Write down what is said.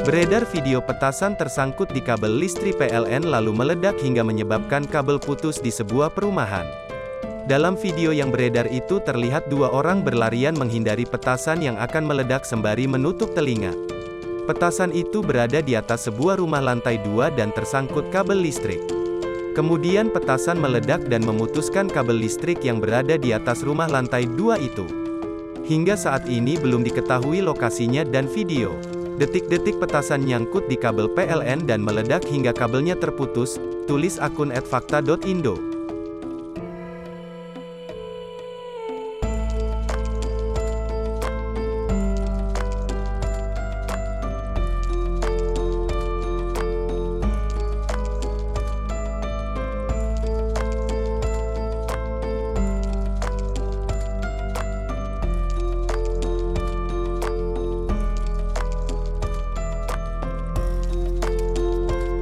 Beredar video petasan tersangkut di kabel listrik PLN lalu meledak hingga menyebabkan kabel putus di sebuah perumahan. Dalam video yang beredar itu terlihat dua orang berlarian menghindari petasan yang akan meledak sembari menutup telinga. Petasan itu berada di atas sebuah rumah lantai 2 dan tersangkut kabel listrik. Kemudian petasan meledak dan memutuskan kabel listrik yang berada di atas rumah lantai 2 itu. Hingga saat ini belum diketahui lokasinya dan video. Detik-detik petasan nyangkut di kabel PLN dan meledak hingga kabelnya terputus, tulis akun @fakta.indo.